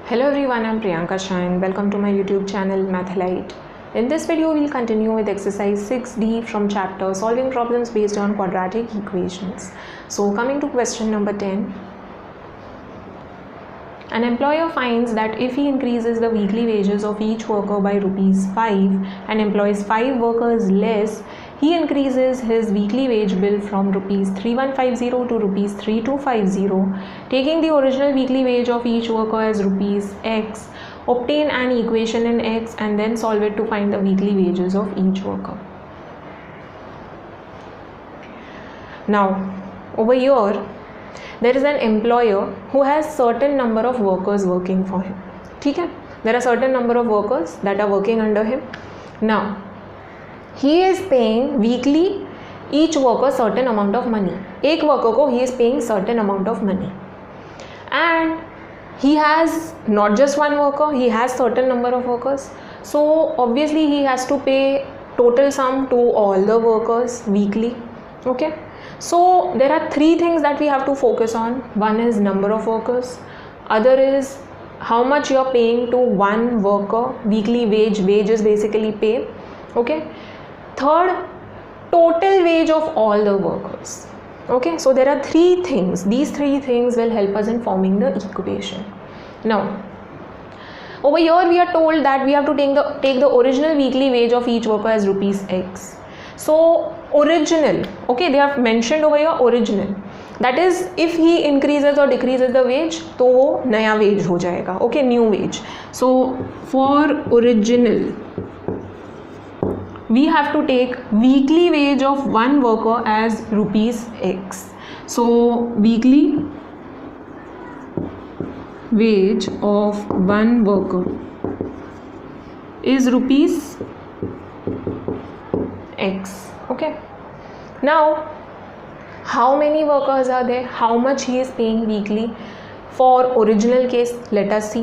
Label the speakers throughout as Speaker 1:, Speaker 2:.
Speaker 1: Hello everyone, I'm Priyanka Shah and welcome to my YouTube channel Mathlite. In this video, we'll continue with exercise 6D from chapter solving problems based on quadratic equations. So coming to question number 10. An employer finds that if he increases the weekly wages of each worker by ₹5 and employs 5 workers less, he increases his weekly wage bill from ₹3150 to ₹3250, taking the original weekly wage of each worker as ₹X, obtain an equation in X and then solve it to find the weekly wages of each worker. Now, over here, there is an employer who has certain number of workers working for him. ठीक है? There are certain number of workers that are working under him. Now, he is paying weekly each worker certain amount of money. एक worker को he is paying certain amount of money. And he has not just one worker, he has certain number of workers. So obviously he has to pay total sum to all the workers weekly. Okay? So there are three things that we have to focus on. One is number of workers, other is how much you are paying to one worker, weekly wage is basically pay. Okay, third, total wage of all the workers. Okay, so there are three things. These three things will help us in forming the equation. Now over here we are told that we have to take the original weekly wage of each worker as ₹X. So original, okay, they have mentioned over here original, that is if he increases or decreases the wage तो वो नया wage हो जाएगा. Okay, new wage. So for original we have to take weekly wage of one worker as ₹X. So weekly wage of one worker is ₹X. Okay, now how many workers are there, how much he is paying weekly? For original case, let us see.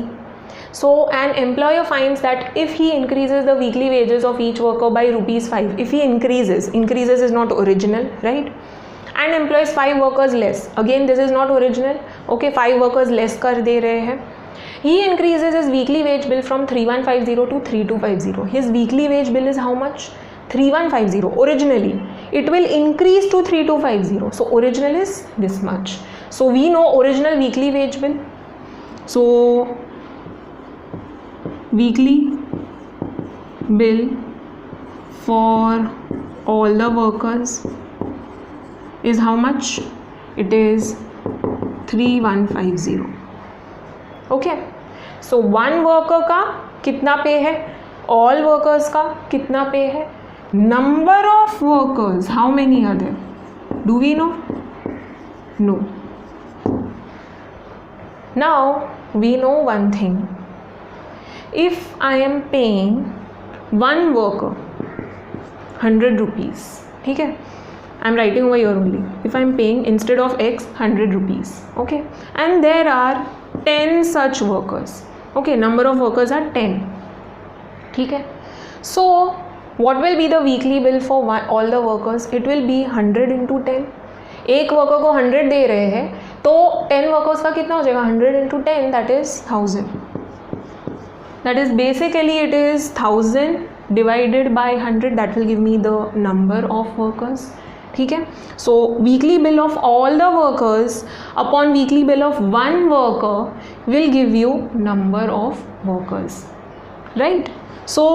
Speaker 1: So an employer finds that if he increases the weekly wages of each worker by ₹5, if he increases is not original, right, and employs 5 workers less, again this is not original. Okay, 5 workers less कर दे रहे हैं. He increases his weekly wage bill from 3150 to 3250. His weekly wage bill is how much? 3150 originally. It will increase to 3250. So original is this much. So we know original weekly wage bill. So weekly bill for all the workers is how much? It is 3150. Okay, so one worker का कितना पे है, all workers का कितना पे है, number of workers, how many are there, do we know? No. Now we know one thing. If I am paying one worker ₹100, ठीक है, I am writing over here only. If I am paying instead of X ₹100, okay, and there are 10 such workers. Okay, number of workers are 10. ठीक है, so what will be the weekly bill for all the workers? It will be 100 into 10. एक worker को 100 दे रहे हैं तो 10 workers का कितना हो जाएगा? 100 into 10, that is 1000. That is basically it is 1000 divided by 100, that will give me the number of workers. ठीक है, so weekly bill of all the workers upon weekly bill of one worker will give you number of workers, right? So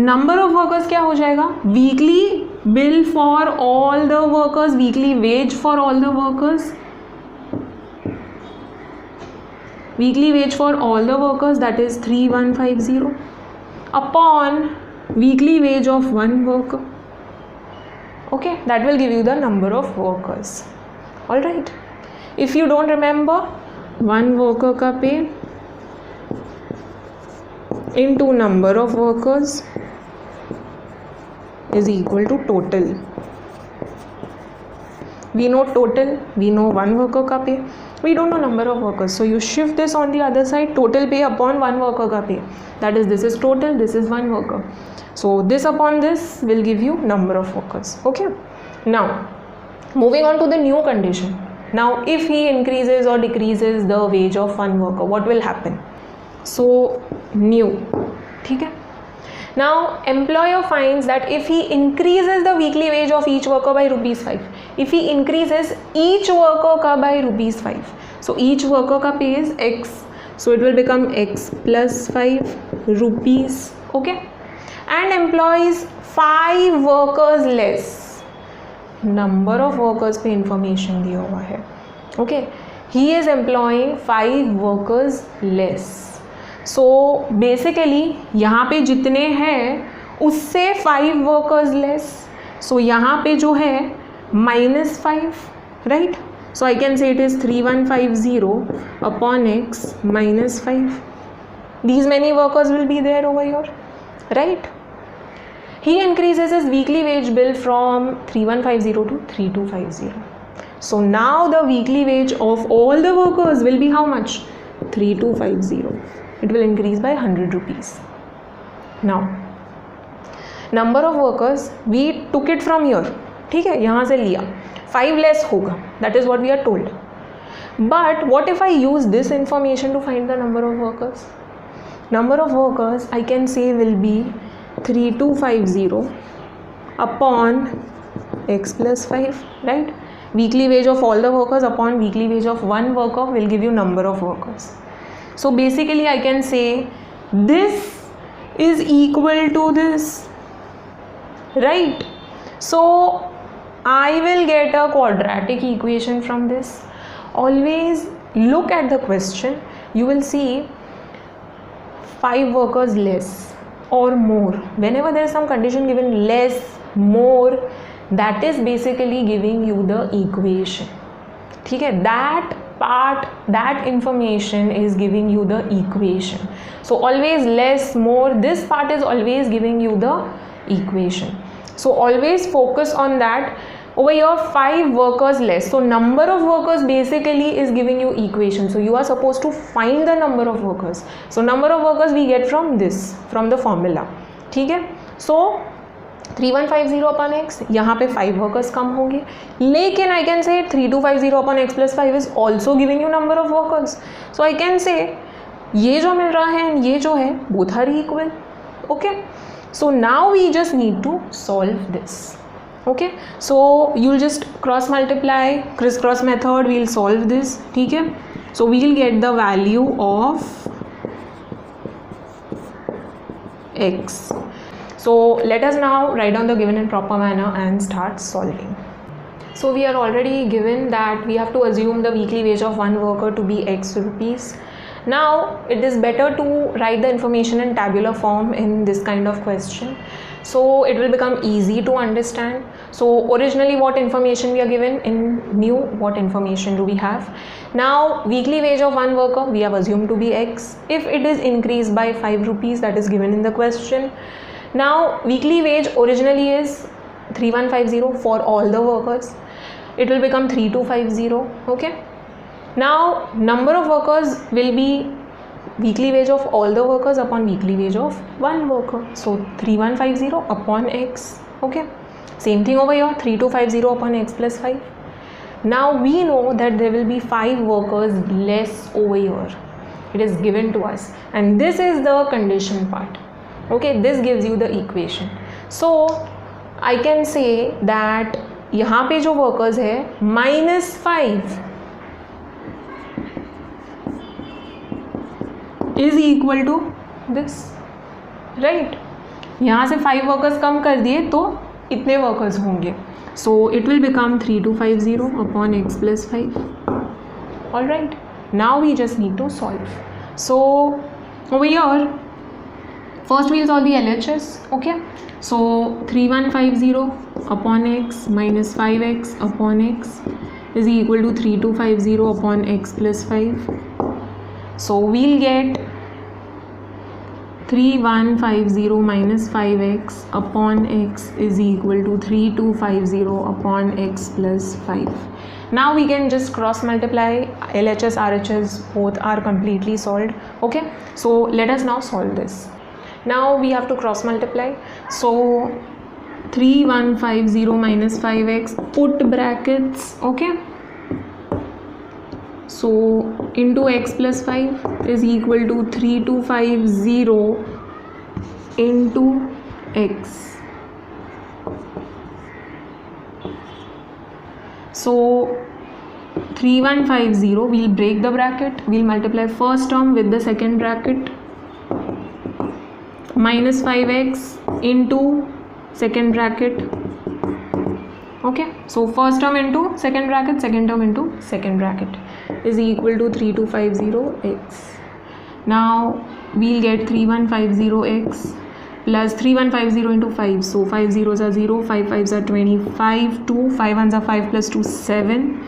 Speaker 1: number of workers क्या हो जाएगा? Weekly bill for all the workers, weekly wage for all the workers, weekly wage for all the workers, that is 3150 upon weekly wage of one worker. Okay, that will give you the number of workers. All right, if you don't remember, one worker का pay into number of workers is equal to total. We know total, we know one worker का pay, we don't know number of workers, so you shift this on the other side, total pay upon one worker का pay, that is this is total, this is one worker, so this upon this will give you number of workers. Okay, now moving on to the new condition. Now if he increases or decreases the wage of one worker, what will happen? So new, ठीक है. Now employer finds that if he increases the weekly wage of each worker by ₹5, if he increases each worker का by ₹5, so each worker का pay is X, so it will become X plus 5 rupees, okay, and employs 5 workers less. Number of workers पे information दिया हुआ है, okay, he is employing 5 workers less. So basically यहाँ पे जितने हैं उससे 5 वर्कर्स लेस, सो यहाँ पे जो है -5, right. So I can say it is 3150 upon x -5. These many workers will be there over here, right? He increases his weekly wage bill from 3150 to 3250. So now the weekly wage of all the workers will be how much? 3250. It will increase by 100 rupees. Now number of workers we took it from here, ठीक है, यहाँ से लिया, 5 less होगा, that is what we are told. But what if I use this information to find the number of workers? Number of workers I can say will be 3250 upon x plus 5, right? Weekly wage of all the workers upon weekly wage of one worker will give you number of workers. So basically I can say this is equal to this, right? So I will get a quadratic equation from this. Always look at the question, you will see 5 workers less or more. Whenever there is some condition given less, more, that is basically giving you the equation, ठीक है. That part, that information is giving you the equation. So always less, more, this part is always giving you the equation. So always focus on that. Over here 5 workers less, so number of workers basically is giving you equation. So you are supposed to find the number of workers. So number of workers we get from this, from the formula, ठीक है. So 3150 upon x, यहाँ पे 5 workers कम होंगे, लेकिन I can say 3250 upon x plus 5 is also giving you number of workers. So I can say ये जो मिल रहा है एंड ये जो है both are equal, okay. So now we just need to solve this, okay. So you will just cross multiply, criss cross method, we will solve this, ठीक है. So we will get the value of x. So let us now write down the given in proper manner and start solving. So we are already given that we have to assume the weekly wage of one worker to be X rupees. Now it is better to write the information in tabular form in this kind of question, so it will become easy to understand. So originally what information we are given, in new what information do we have? Now weekly wage of one worker we have assumed to be X. If it is increased by 5 rupees, that is given in the question. Now weekly wage originally is 3150 for all the workers, it will become 3250, okay. Now number of workers will be weekly wage of all the workers upon weekly wage of one worker, so 3150 upon x, okay. Same thing over here, 3250 upon x plus 5. Now we know that there will be 5 workers less over here, it is given to us, and this is the condition part, okay. This gives you the equation. So I can say that यहाँ पे जो workers है -5 is equal to this, right? यहाँ से 5 workers कम कर दिए तो इतने workers होंगे, so it will become 3250 upon x plus 5. All right, now we just need to solve. So over here first we will solve the LHS, okay. So 3150 upon x minus 5x upon x is equal to 3250 upon x plus 5. So we'll get 3150 minus 5x upon x is equal to 3250 upon x plus 5. Now we can just cross multiply, LHS, RHS both are completely solved, okay. So let us now solve this. Now we have to cross multiply, so 3150 minus 5x, put brackets, okay. so into x plus 5 is equal to 3250 into x. So 3150, we'll break the bracket, we'll multiply first term with the second bracket, minus 5x into second bracket. Okay, so first term into second bracket, second term into second bracket is equal to 3250x. Now we'll get 3150x plus 3150 into 5, so 5 zeros are 0, 5 5s are 25, 2 5 1s are 5 plus 2 7,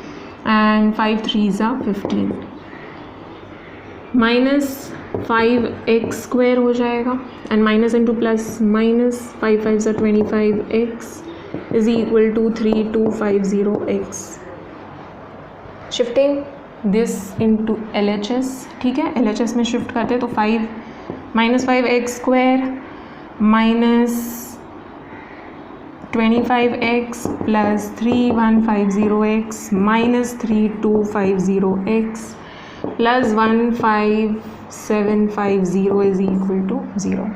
Speaker 1: and 5 3s are 15, minus 5x square हो जाएगा, and minus into plus minus 5 5s are 25x is equal to 3250x. Shifting this into LHS, ठीक है, LHS में shift करते हैं तो 5 minus 5x square minus 25x plus 3150x minus 3250x plus 15750 is equal to 0.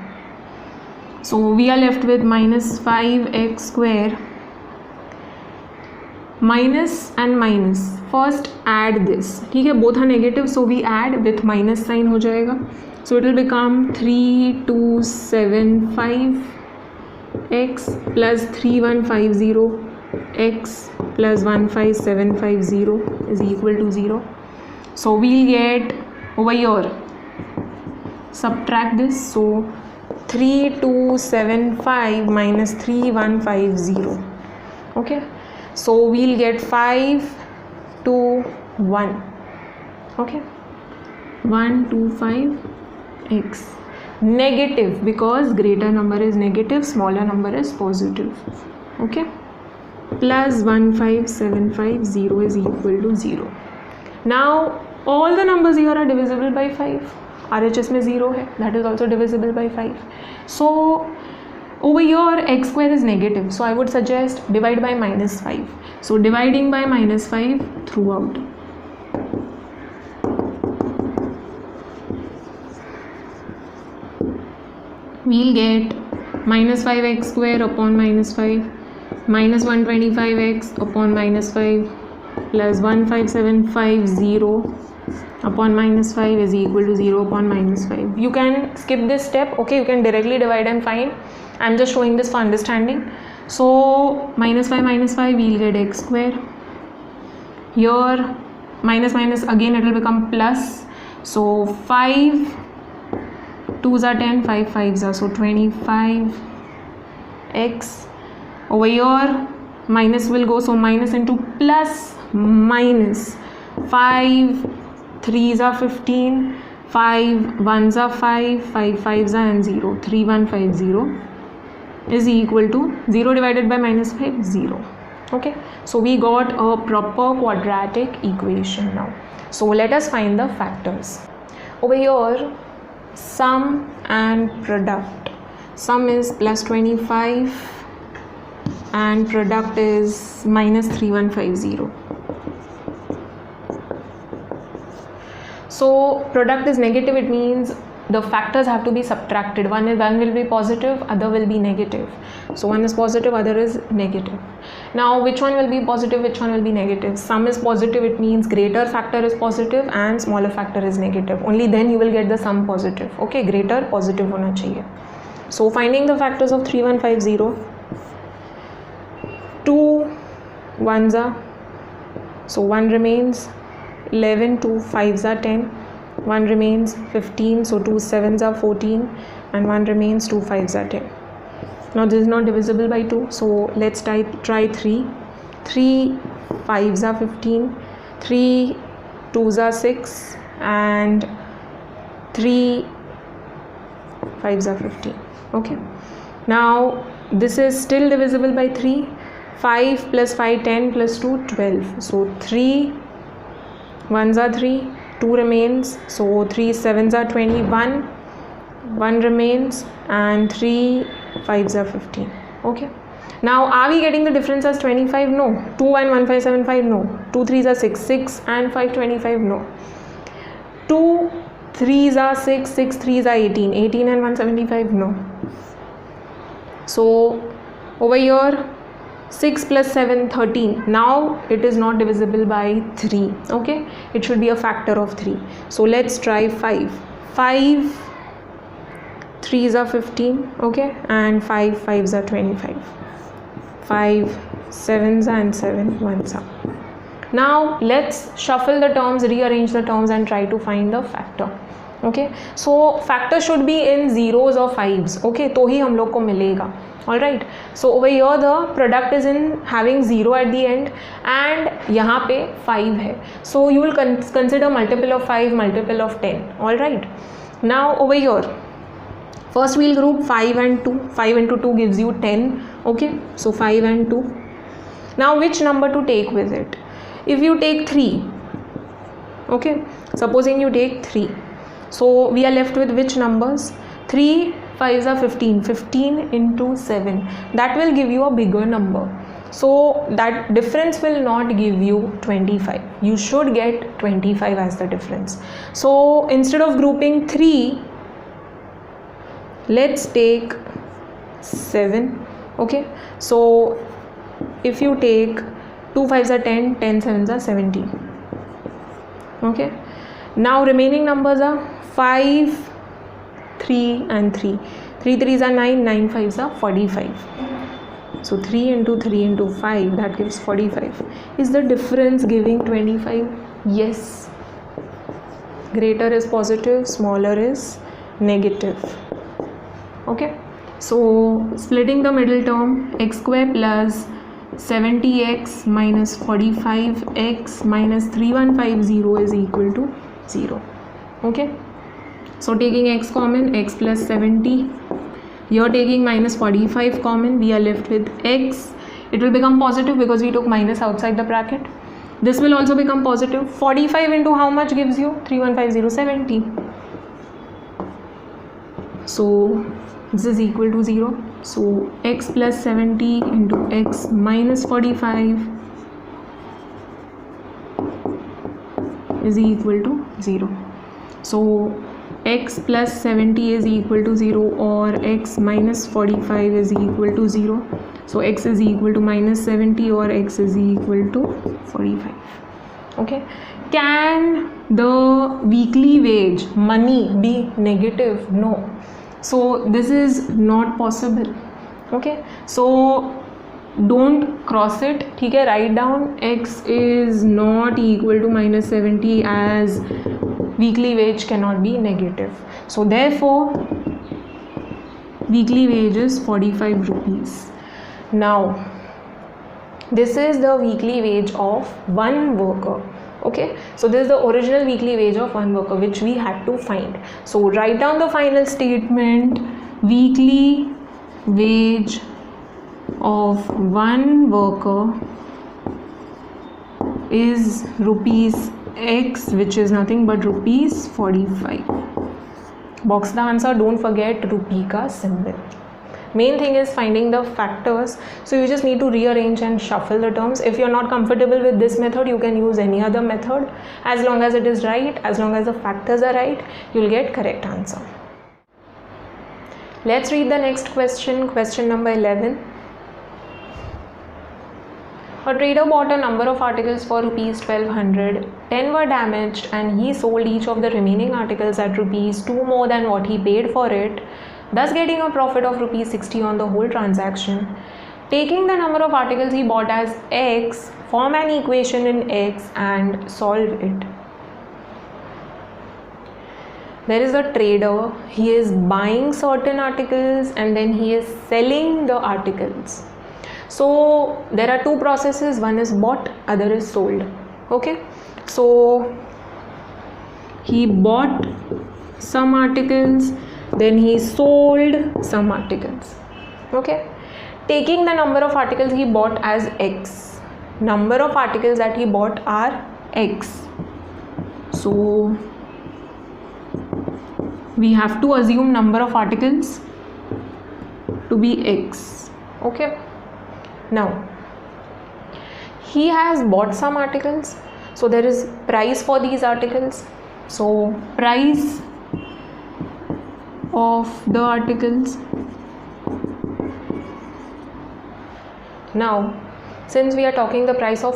Speaker 1: So we are left with minus 5x square. Minus and minus, first add this, ठीक है, both are negative, so we add with minus sign हो जाएगा. So it will become 3275x plus 3150x plus 15750 is equal to 0. So we'll get over here, subtract this, so 3275 minus 3150. Okay, so we'll get 521. Okay, 125x, negative because greater number is negative, smaller number is positive. Okay, plus 15750 is equal to 0. Now all the numbers here are divisible by 5. RHS में 0 है, that is also divisible by 5. So over here x square is negative, so I would suggest divide by minus 5. So dividing by minus 5 throughout. We'll get minus 5x square upon minus 5 minus 125x upon minus 5 plus 15750 upon minus 5 is equal to 0 upon minus 5. You can skip this step, okay, you can directly divide and find. I'm just showing this for understanding. So minus 5 we'll get x square. Here minus minus again it will become plus. So 5 2s are 10, 5 5s are, so 25x. Over here minus will go, so minus into plus minus 5 3s are 15, 5 1s are 5, 5 5s are and 0, 3150 is equal to 0 divided by minus 5, 0. Okay, so we got a proper quadratic equation now. So let us find the factors. Over here, sum and product. Sum is plus 25 and product is minus 3150. So product is negative, it means the factors have to be subtracted. One will be positive, other will be negative. So one is positive, other is negative. Now which one will be positive, which one will be negative? Sum is positive, it means greater factor is positive and smaller factor is negative. Only then you will get the sum positive. Okay, greater positive hona chahiye. So finding the factors of 3150, 2 1s are, so 1 remains, 11, 2 5s are 10, 1 remains, 15, so 2 7s are 14 and 1 remains, 2 5s are 10. Now this is not divisible by 2, so let's try 3. 3 5s are 15, 3 2s are 6 and 3 5s are 15. Okay, now this is still divisible by 3. 5 plus 5 10 plus 2 12, so 3 1s are 3, 2 remains, so 3 7s are 21, 1 remains and 3 5s are 15. Okay, Now, are we getting the difference as 25? No. 2 and 1575? No. 2 3s are 6. 6 and 525? No. 2 3s are 6. 6 3s are 18. 18 and 175? No. So, over here, 6 plus 7, 13. Now, it is not divisible by 3. Okay. It should be a factor of 3. So, let's try 5. 5 3s are 15. Okay. And 5 5s are 25. 5 7s and 7 1s are. Now let's shuffle the terms, rearrange the terms and try to find the factor. Okay, so factor should be in zeros or fives. Okay, तो ही हम लोग को मिलेगा. All right, so over here the product is in having 0 at the end and यहाँ पे 5 है. So you will consider multiple of 5, multiple of 10. All right, now over here first we'll group 5 and 2. 5 into 2 gives you 10. Okay, so 5 and 2. Now which number to take with it? If you take 3, okay, supposing you take 3, so we are left with which numbers? 3 5s are 15. 15 into 7, that will give you a bigger number. So that difference will not give you 25. You should get 25 as the difference. So instead of grouping 3, let's take 7. Okay, so if you take 2 5s are 10, 10 7s are 70. Okay, now remaining numbers are 5 3 and 3. 3 3s are 9, 9 5s are 45. So 3 into 3 into 5, that gives 45. Is the difference giving 25? Yes. Greater is positive, smaller is negative. Okay, so splitting the middle term, x square plus 70x minus 45x minus 3150 is equal to 0. Okay, so taking x common, x plus 70, you're taking minus 45 common, we are left with x. It will become positive because we took minus outside the bracket. This will also become positive. 45 into how much gives you? 3150, 70. So this is equal to 0. So x plus 70 into x minus 45 is equal to 0. So x plus 70 is equal to 0 or x minus 45 is equal to 0. So x is equal to minus 70 or x is equal to 45. Okay, can the weekly wage, money, be negative? No. So this is not possible. Okay, so don't cross it. ठीक है, write down x is not equal to minus 70 as weekly wage cannot be negative. So therefore weekly wage is 45 rupees. Now this is the weekly wage of one worker. Okay, so this is the original weekly wage of one worker which we had to find. So write down the final statement. Weekly wage of one worker is rupees x, which is nothing but rupees 45. Box the answer, don't forget rupee ka symbol. Main thing is finding the factors, so you just need to rearrange and shuffle the terms. If you're not comfortable with this method, you can use any other method. As long as it is right, as long as the factors are right, you'll get correct answer. Let's read the next question, question number 11. A trader bought a number of articles for rupees 1200, 10 were damaged and he sold each of the remaining articles at rupees 2 more than what he paid for it, thus getting a profit of rupees 60 on the whole transaction. Taking the number of articles he bought as x, form an equation in x and solve it. There is a trader, he is buying certain articles and then he is selling the articles. So there are two processes, one is bought, other is sold. Okay, so he bought some articles, then he sold some articles. Okay, taking the number of articles he bought as x, number of articles that he bought are x, so we have to assume number of articles to be x. Okay, Now he has bought some articles, so there is price for these articles. So price of the articles. Now since we are talking the price of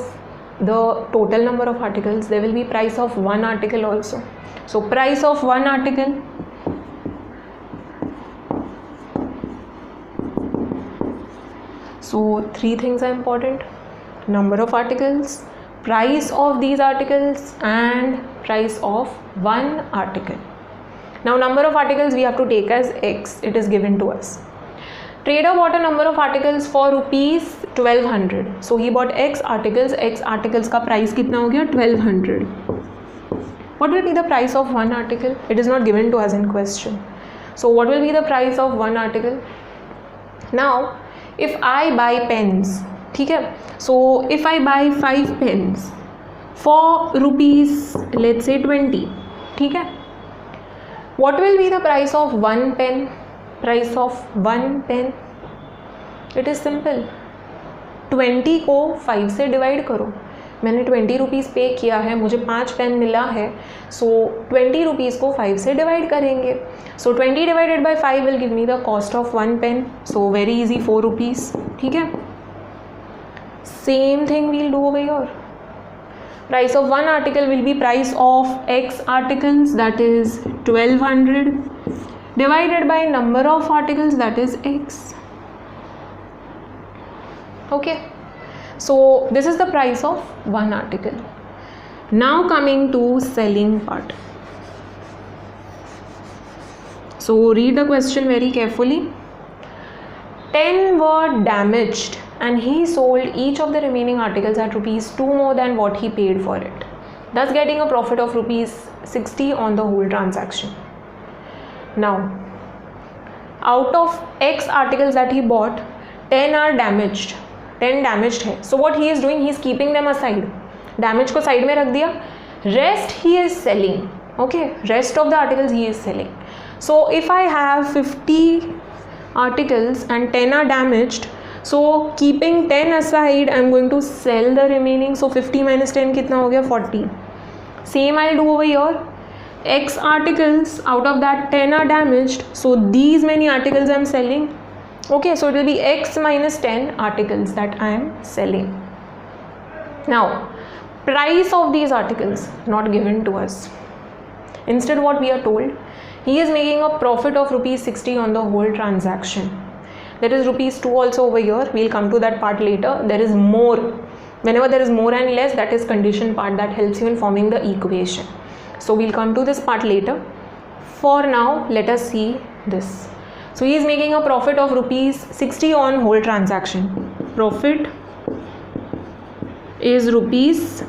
Speaker 1: the total number of articles, there will be price of one article also. So price of one article, so three things are important: number of articles, price of these articles, and price of one article. Now number of articles we have to take as X, it is given to us. Trader bought a number of articles for rupees 1200. So he bought X articles का price कितना हो गया 1200. What will be the price of one article? It is not given to us in question. So what will be the price of one article? Now if I buy pens, ठीक है, so if I buy 5 pens for rupees let's say 20, ठीक है, what will be the price of one pen? Price of one pen, it is simple, 20 को 5 से divide करो. मैंने 20 rupees पे किया है, मुझे 5 पेन मिला है, सो 20 रुपीज़ को 5 से डिवाइड करेंगे. So 20 divided by 5 will give me the cost of one pen. So very easy, 4 rupees. ठीक है, same thing we'll do over here. Price of one article will be price of X articles, that is 1200, divided by number of articles, that is X. Okay, so this is the price of one article. Now coming to selling part. So read the question very carefully. 10 were damaged and he sold each of the remaining articles at rupees 2 more than what he paid for it, thus getting a profit of rupees 60 on the whole transaction. Now out of X articles that he bought, 10 are damaged, 10 damaged है. So what he is doing, he is keeping them aside. Damage को side में रख दिया, rest he is selling. Okay, rest of the articles he is selling. So if I have 50 articles and 10 are damaged, so keeping 10 aside, I am going to sell the remaining. So 50 minus 10 कितना हो गया 40. Same I'll do over here. X articles, out of that 10 are damaged, so these many articles I am selling. Okay, so it will be X minus 10 articles that I am selling. Now price of these articles not given to us. Instead what we are told, he is making a profit of rupees 60 on the whole transaction. There is rupees 2 also over here, we will come to that part later. There is more. Whenever there is more and less, that is condition part that helps you in forming the equation. So we will come to this part later. For now let us see this. So he is making a profit of rupees 60 on whole transaction. Profit is rupees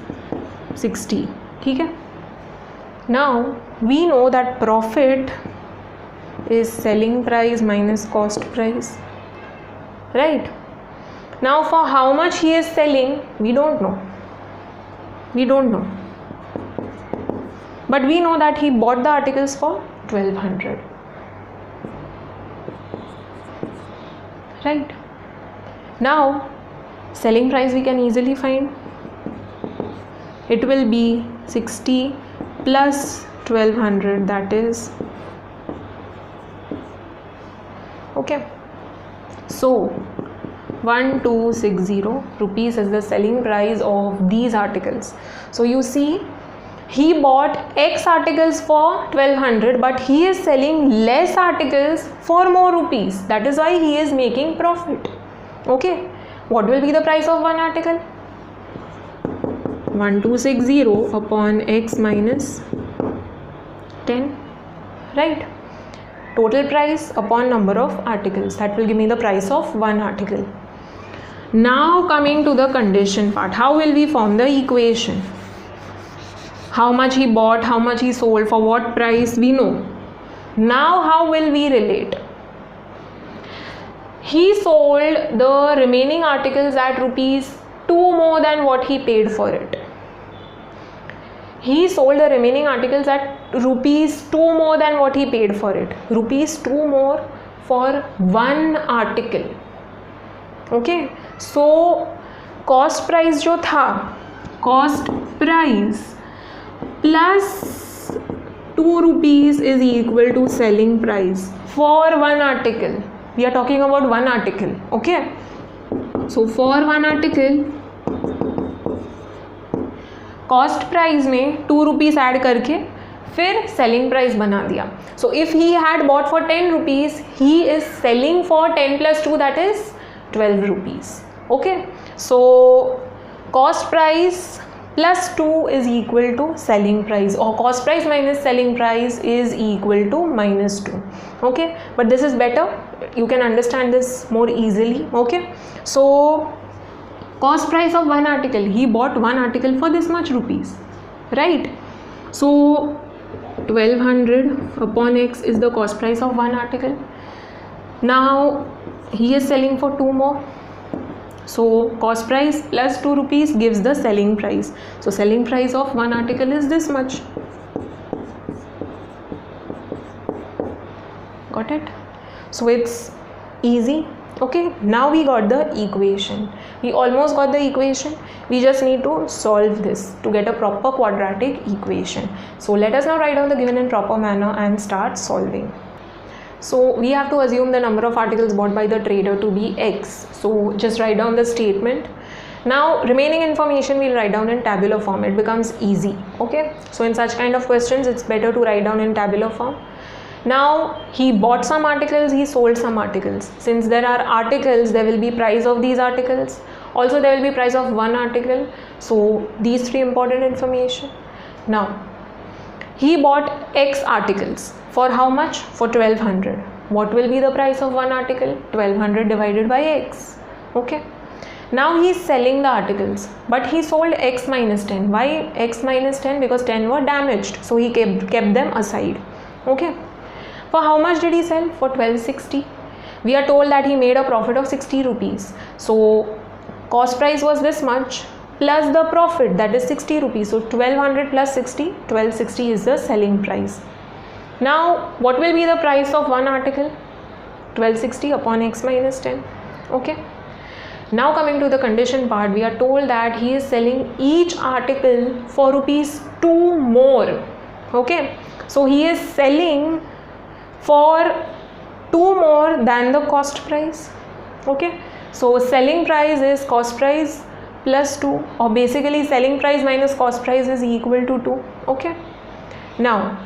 Speaker 1: 60. ठीक है. Now we know that profit is selling price minus cost price, right? Now for how much he is selling, we don't know. We don't know. But we know that he bought the articles for 1200. Right? Now selling price we can easily find. It will be 60 plus 1200, that is okay. So 1260 rupees is the selling price of these articles. So you see, he bought X articles for 1200, but he is selling less articles for more rupees. That is why he is making profit. Okay, what will be the price of one article? 1260 upon X minus 10, right? Total price upon number of articles, that will give me the price of one article. Now coming to the condition part, how will we form the equation? How much he bought, how much he sold, for what price, we know. Now how will we relate? He sold the remaining articles at rupees 2 more than what he paid for it. He sold the remaining articles at rupees 2 more than what he paid for it. Rupees 2 more for one article. Okay, so cost price जो था, cost price plus 2 rupees is equal to selling price for one article. We are talking about one article. Okay, so for one article cost price में 2 rupees add करके फिर selling price बना दिया. So if he had bought for 10 rupees, he is selling for 10 + 2, that is 12 rupees. Okay, so cost price plus 2 is equal to selling price, or cost price minus selling price is equal to -2. Okay, but this is better, you can understand this more easily. Okay, so cost price of one article, he bought one article for this much rupees, right? So 1200 upon x is the cost price of one article. Now he is selling for 2 more, so cost price plus 2 rupees gives the selling price. So selling price of one article is this much. Got it? So it's easy. Okay, now we got the equation. We almost got the equation. We just need to solve this to get a proper quadratic equation. So let us now write down the given in proper manner and start solving. So we have to assume the number of articles bought by the trader to be x. So just write down the statement. Now remaining information we'll write down in tabular form. It becomes easy. Okay, so in such kind of questions it's better to write down in tabular form. Now he bought some articles, he sold some articles. Since there are articles, there will be price of these articles. Also there will be price of one article. So these 3 important information. Now he bought x articles for how much? For 1200. What will be the price of one article? 1200 divided by x. Okay, now he is selling the articles, but he sold x minus 10. Why x minus 10? Because 10 were damaged, so he kept them aside. Okay, for how much did he sell? For 1260. We are told that he made a profit of 60 rupees. So cost price was this much plus the profit, that is 60 rupees. So 1200 plus 60, 1260 is the selling price. Now what will be the price of one article? 1260 upon x minus 10. Okay, now coming to the condition part, we are told that he is selling each article for rupees 2 more. Okay, so he is selling for 2 more than the cost price. Okay, so selling price is cost price plus 2, or basically selling price minus cost price is equal to 2. Okay, now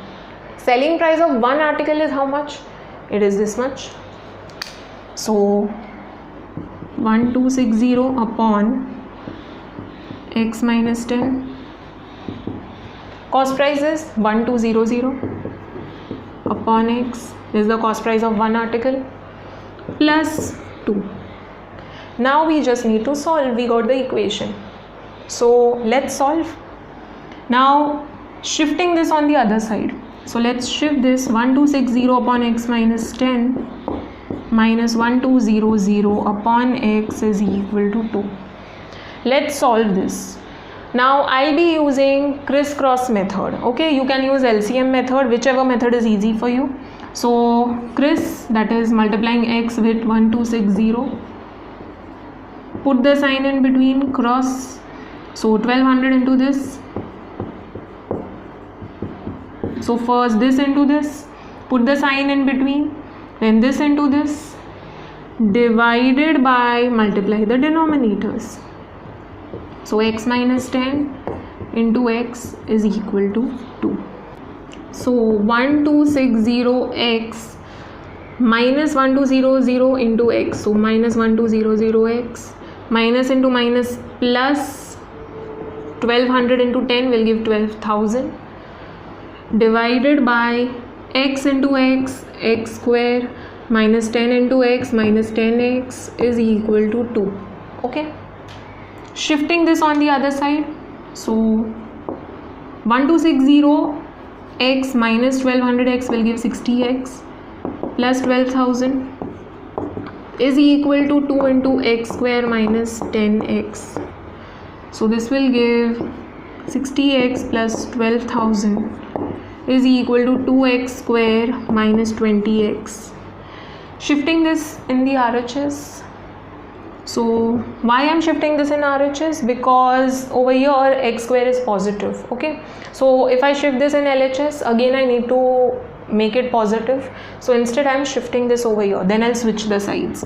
Speaker 1: selling price of one article is how much? It is this much. So 1260 upon x minus 10. Cost price is 1200 upon x is the cost price of one article plus 2. Now we just need to solve. We got the equation, so let's solve. Now shifting this on the other side, so let's shift this. 1260 upon x minus 10 minus 1200 upon x is equal to 2. Let's solve this. Now I'll be using crisscross method. Okay, you can use LCM method, whichever method is easy for you. So criss, that is multiplying x with 1260, put the sign in between, cross, so 1200 into this. So first this into this, put the sign in between, then this into this, divided by, multiply the denominators. So x minus 10 into x is equal to 2. So 1260x minus 1200 into x, so minus 1200x, minus into minus plus 1200 into 10 will give 12,000, divided by x into x, x square, minus 10 into x minus 10x is equal to 2. Okay, shifting this on the other side, so 1260x minus 1200x will give 60x plus 12,000 is equal to 2 into x square minus 10x. So this will give 60x plus 12,000 is equal to 2x square minus 20x. Shifting this in the RHS, So why I'm shifting this in RHS? Because over here x square is positive. Okay, so if I shift this in LHS, again I need to make it positive. So instead I'm shifting this over here, then I'll switch the sides.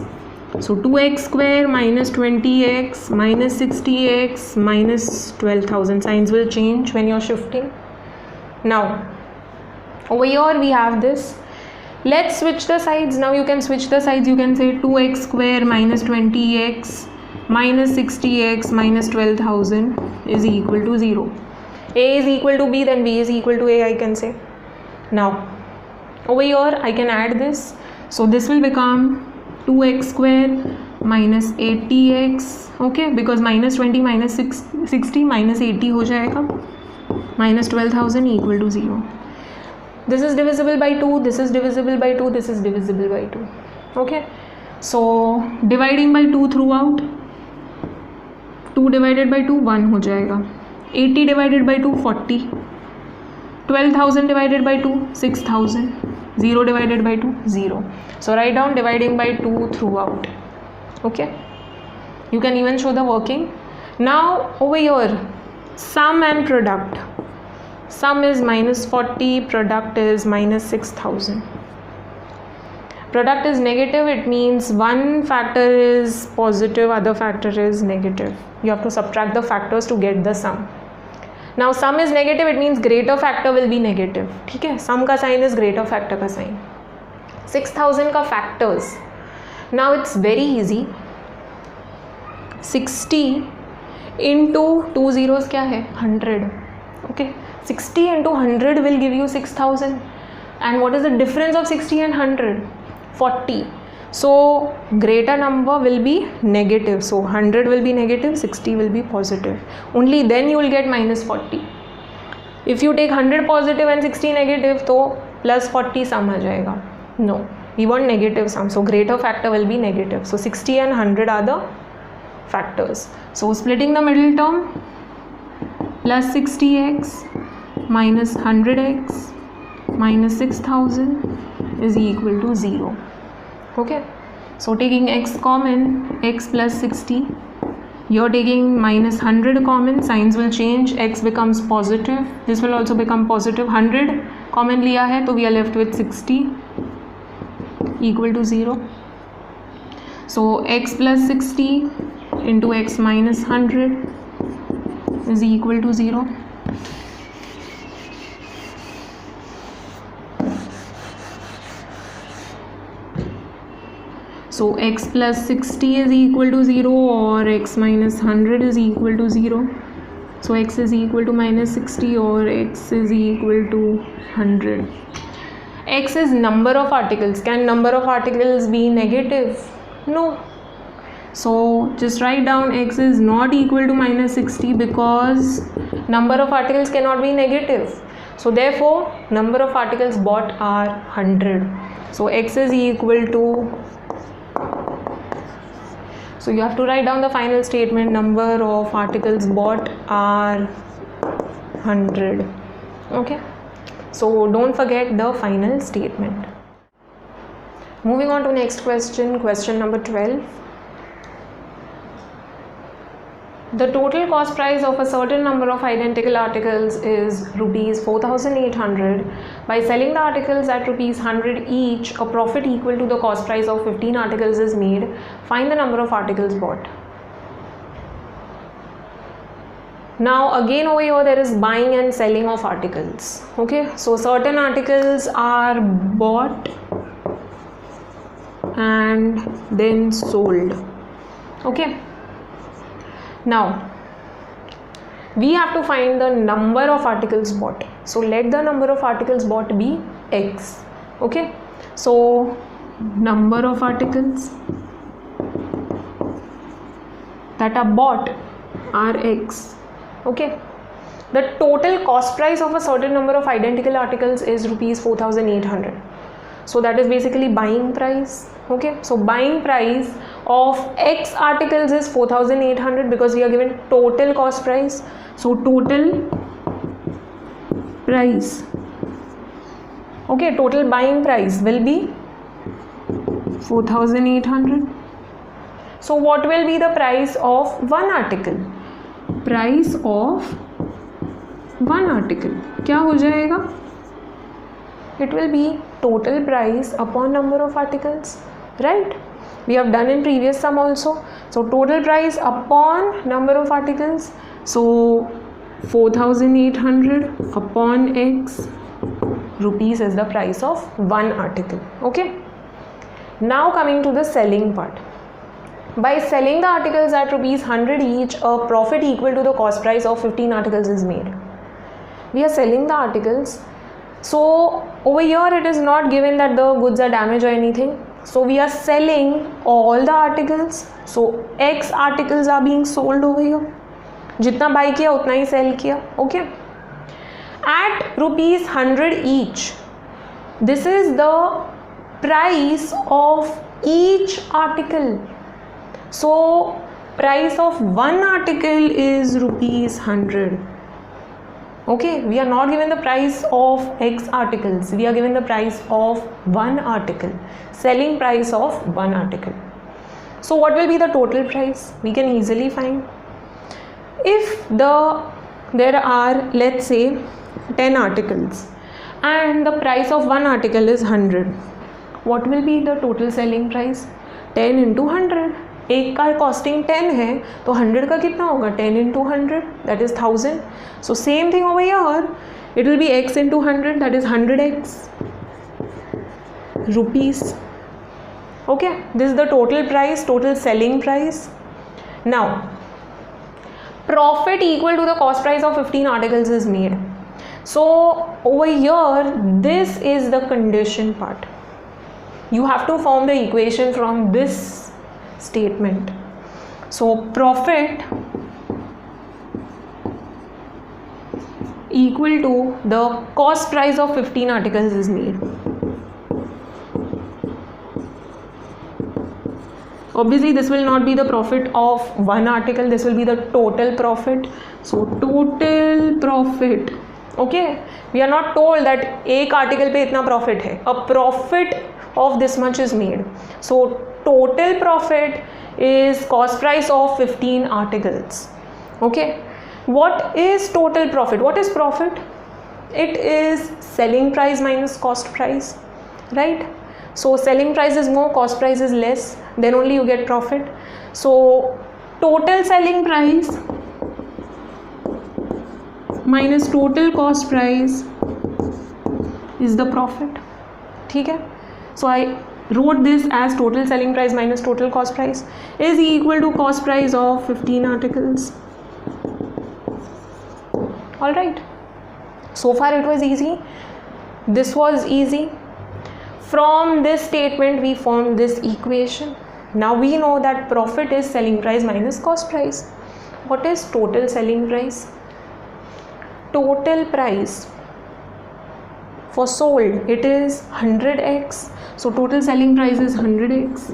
Speaker 1: So 2x square minus 20x minus 60x minus 12,000. Signs will change when you're shifting. Now over here we have this. Let's switch the sides. Now you can switch the sides. You can say 2x square minus 20x minus 60x minus 12,000 is equal to 0. A is equal to B, then B is equal to A, I can say. Now over here I can add this. So this will become 2x square minus 80x. Okay, because minus 20 minus 60 minus 80 हो जाएगा. Minus 12,000 equal to 0. This is divisible by 2, this is divisible by 2, this is divisible by 2. Okay, so dividing by 2 throughout, 2 divided by 2 1 हो जाएगा. 80 divided by 2 40. 12,000 divided by 2 6,000. 0 divided by 2 0. So write down dividing by 2 throughout. Okay, you can even show the working. Now over here, sum and product. Sum is minus 40, product is minus 6,000. Product is negative, it means one factor is positive, other factor is negative. You have to subtract the factors to get the sum. Now sum is negative, it means greater factor will be negative. ठीक है, sum का sign is greater factor का sign. 6,000 का factors. Now it's very easy. 60 into 2 zeros क्या है? 100. Okay. 60 into 100 will give you 6,000. And what is the difference of 60 and 100? 40. So greater number will be negative. So 100 will be negative, 60 will be positive. Only then you will get minus 40. If you take 100 positive and 60 negative, तो plus 40 sum आ जाएगा. No, we want negative sum. So greater factor will be negative. So 60 and 100 are the factors. So splitting the middle term, plus 60x minus 100x minus 6,000 is equal to 0. Okay, so taking x common, x plus 60, you're taking minus 100 common, signs will change, x becomes positive, this will also become positive. 100 common लिया है तो we are left with 60 equal to 0. So x plus 60 into x minus 100 is equal to 0. So x plus 60 is equal to 0 or x minus 100 is equal to 0. So x is equal to minus 60 or x is equal to 100. X is number of articles. Can number of articles be negative? No. So just write down x is not equal to minus 60 because number of articles cannot be negative. So therefore number of articles bought are 100. So x is equal to, so you have to write down the final statement, number of articles bought are 100. Okay, so don't forget the final statement. Moving on to next question, question number 12. The total cost price of a certain number of identical articles is rupees 4,800. By selling the articles at rupees 100 each, a profit equal to the cost price of 15 articles is made. Find the number of articles bought. Now again over here there is buying and selling of articles. Okay, so certain articles are bought and then sold. Okay. Now we have to find the number of articles bought. So let the number of articles bought be x. Okay, so number of articles that are bought are x. Okay, the total cost price of a certain number of identical articles is rupees 4,800. So that is basically buying price. Okay, so buying price of x articles is 4,800 because we are given total cost price. So total price, okay, total buying price will be 4,800. So what will be the price of one article? Price of one article क्या हो जाएगा? It will be total price upon number of articles, right? We have done in previous sum also. So total price upon number of articles. So 4,800 upon X rupees is the price of one article. Okay. Now coming to the selling part. By selling the articles at rupees 100 each, a profit equal to the cost price of 15 articles is made. We are selling the articles. So over here it is not given that the goods are damaged or anything. So we are selling all the articles. So X articles are being sold over here. जितना by किया उतना ही cell किया. Okay. At rupees 100 each. This is the price of each article. So price of one article is rupees 100. Okay, we are not given the price of X articles. We are given the price of one article. Selling price of one article. So what will be the total price? We can easily find. If there are, let's say, 10 articles and the price of one article is 100, what will be the total selling price? 10 into 100. एक का costing 10 है तो 100 का कितना होगा? 10 into 100, that is 1000. So same thing over here, it will be X into 100, that is 100X rupees. Okay, this is the total price, total selling price. Now profit equal to the cost price of 15 articles is made. So over here, this is the condition part. You have to form the equation from this statement. So profit equal to the cost price of 15 articles is made. Obviously this will not be the profit of one article, this will be the total profit. So total profit. Okay, we are not told that एक article पे इतना profit है. A profit of this much is made. So total profit is cost price of 15 articles. Okay, what is total profit? What is profit? It is selling price minus cost price, right? So selling price is more, cost price is less, then only you get profit. So total selling price minus total cost price is the profit. ठीक है? So I wrote this as total selling price minus total cost price is equal to cost price of 15 articles. Alright. So far it was easy. This was easy. From this statement we formed this equation. Now we know that profit is selling price minus cost price. What is total selling price? Total price for sold, it is 100x. So total selling price is 100x.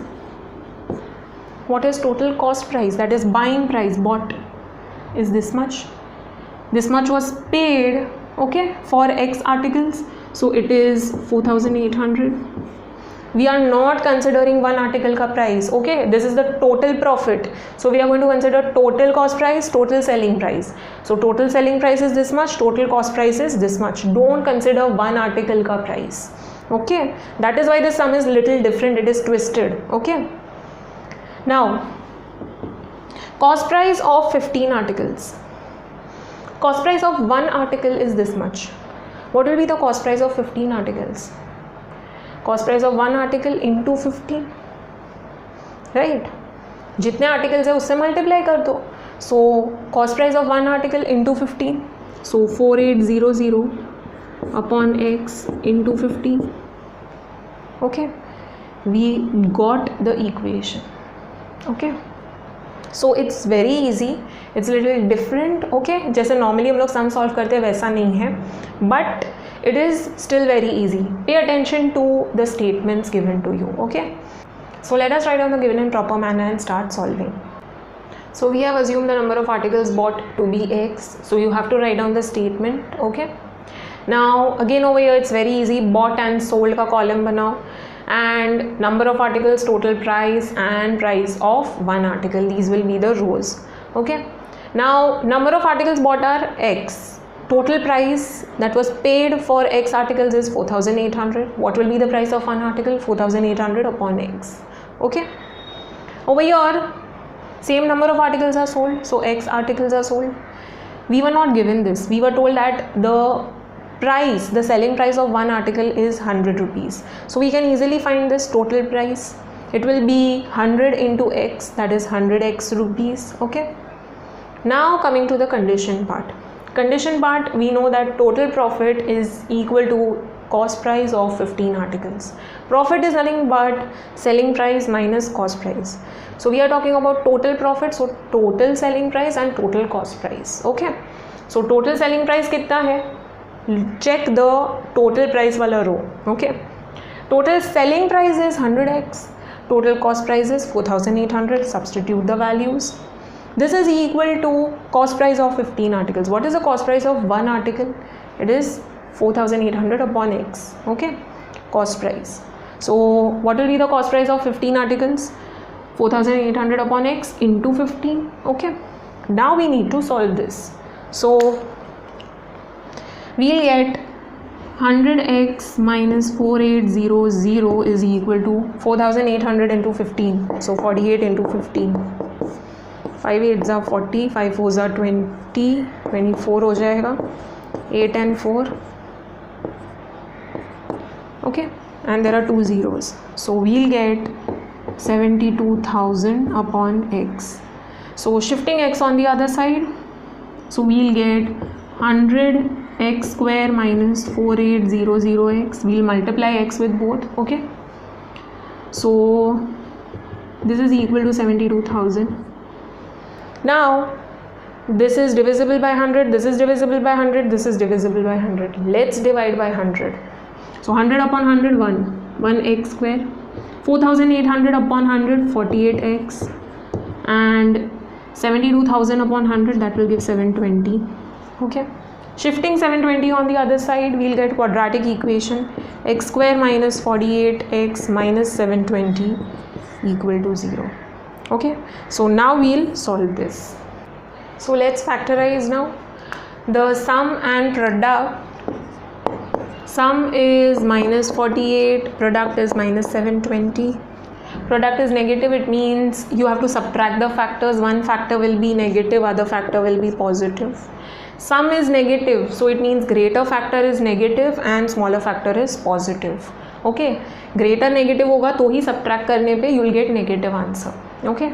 Speaker 1: What is total cost price? That is buying price, bought, is this much. This much was paid, okay, for X articles. So it is 4,800. We are not considering one article ka price. Okay, this is the total profit. So we are going to consider total cost price, total selling price. So total selling price is this much, total cost price is this much. Don't consider one article ka price. Okay, that is why this sum is little different. It is twisted. Okay. Now, cost price of 15 articles. Cost price of one article is this much. What will be the cost price of 15 articles? Cost price of one article into 15, right? जितने articles है उससे multiply कर दो. So cost price of one article into 15. So 4800 upon X into 15. Okay, we got the equation. Okay. So it's very easy. It's a little different. Okay, जैसे normally हम लोग sum solve करते हैं वैसा नहीं है, but it is still very easy. Pay attention to the statements given to you. Okay, so let us write down the given in proper manner and start solving. So we have assumed the number of articles bought to be X. So you have to write down the statement. Okay, now again over here it's very easy. Bought and sold का column बनाओ. and number of articles, total price, and price of one article. These will be the rows. Okay, now number of articles bought are X. Total price that was paid for X articles is 4,800. What will be the price of one article? 4,800 upon X. Okay, over here same number of articles are sold, so X articles are sold. We were not given this. We were told that the price, the selling price of one article is 100 rupees. So we can easily find this total price. It will be 100 into X, that is 100x rupees. Okay, now coming to the condition part. Condition part, we know that total profit is equal to cost price of 15 articles. Profit is nothing but selling price minus cost price. So we are talking about total profit, so total selling price and total cost price. Okay, so total selling price कितना है? Check the total price वाला row. Okay, total selling price is 100x, total cost price is 4,800. Substitute the values. This is equal to cost price of 15 articles. What is the cost price of one article? It is 4,800 upon X. Okay, cost price. So what will be the cost price of 15 articles? 4,800 upon X into 15. Okay, now we need to solve this. So we'll get 100x minus 4800 is equal to 4,800 into 15. So 48 into 15. 5 8s are 40, 5 4s are 20, 24 हो जाएगा, 8 and 4. Okay, and there are two zeros, so we'll get 72,000 upon X. So shifting X on the other side, so we'll get 100x square minus 4800x. We'll multiply X with both. Okay, so this is equal to 72,000. Now this is divisible by 100, this is divisible by 100, this is divisible by 100. Let's divide by 100. So 100 upon 100, 1x square. 4,800 upon 100, 48x. And 72,000 upon 100, that will give 720. Okay, shifting 720 on the other side, we'll get quadratic equation. X square minus 48x minus 720 equal to 0. Okay, so now we'll solve this. So let's factorize now. The sum and product, sum is minus 48, product is minus 720. Product is negative, it means you have to subtract the factors. One factor will be negative, other factor will be positive. Sum is negative, so it means greater factor is negative and smaller factor is positive. Okay, greater negative होगा तो ही subtract करने पे you will get negative answer. Okay,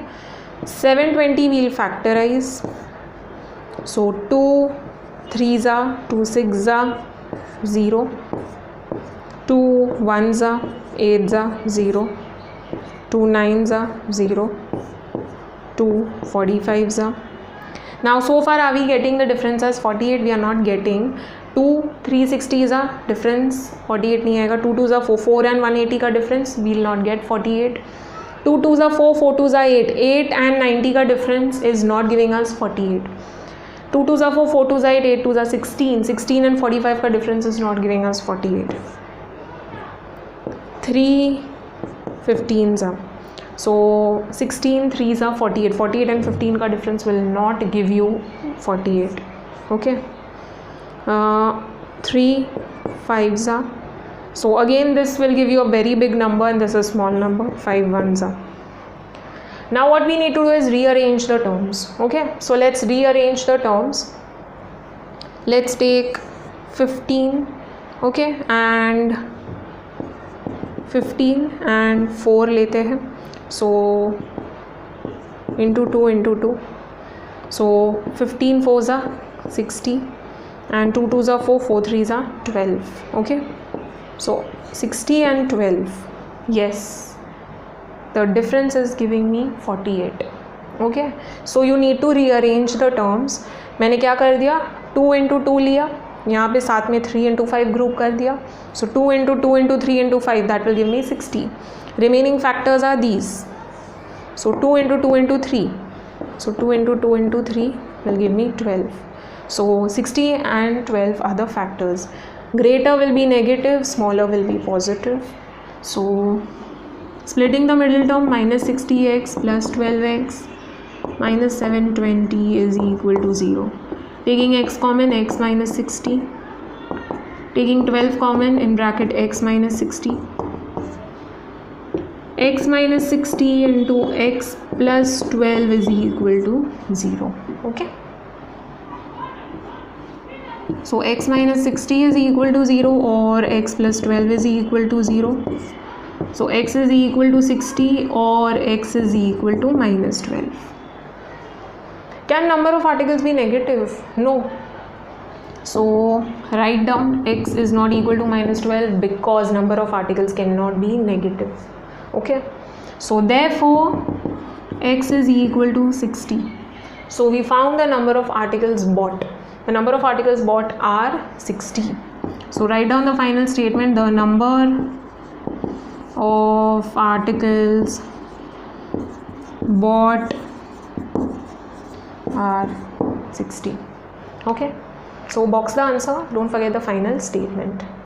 Speaker 1: 720 we'll factorize. So 2 3s are 2 6s are 0, 2 1s are 8s are 0, 2 9s are 0, 2 45s are. Now so far are we getting the difference as 48? We are not getting. 2 360s are difference, 48 नहीं आएगा. 2 2s are 4, 4 and 180 का difference, we will not get 48. 2 2s are 4, 4 2s are 8, 8 and 90 का difference is not giving us 48. 2 2s are 4, 4 2s are 8, 8 2s are 16, 16 and 45 का difference is not giving us 48. 3 15s are, so 16 3s are 48, 48 and 15 का difference will not give you 48. Okay, 3 5s are, so again this will give you a very big number and this is small number. 5 1s are. Now what we need to do is rearrange the terms. Okay, so let's rearrange the terms. Let's take 15, okay, and 15 and 4 लेते हैं. So into 2 into 2, so 15 4s are 60 and 2 2s are 4, 4 3s are 12. Okay, so 60 and 12, yes, the difference is giving me 48. Okay, so you need to rearrange the terms. मैंने क्या कर दिया, 2 into 2 लिया, यहाँ पे साथ में 3 into 5 ग्रुप कर दिया. So 2 into 2 into 3 into 5, that will give me 60. Remaining factors are these. So 2 into 2 into 3, so 2 into 2 into 3 will give me 12. So 60 and 12 are the factors. Greater will be negative, smaller will be positive. So splitting the middle term, minus 60x plus 12x minus 720 is equal to 0. Taking x common, x minus 60. Taking 12 common, in bracket x minus 60. X minus 60 into x plus 12 is equal to 0. Okay. So x minus 60 is equal to 0 or x plus 12 is equal to 0. So x is equal to 60 or x is equal to minus 12. Can number of articles be negative? No. So write down x is not equal to minus 12 because number of articles cannot be negative. Okay. So therefore x is equal to 60. So we found the number of articles bought. The number of articles bought are 60. So write down the final statement. The number of articles bought are 60. Okay. So box the answer. Don't forget the final statement.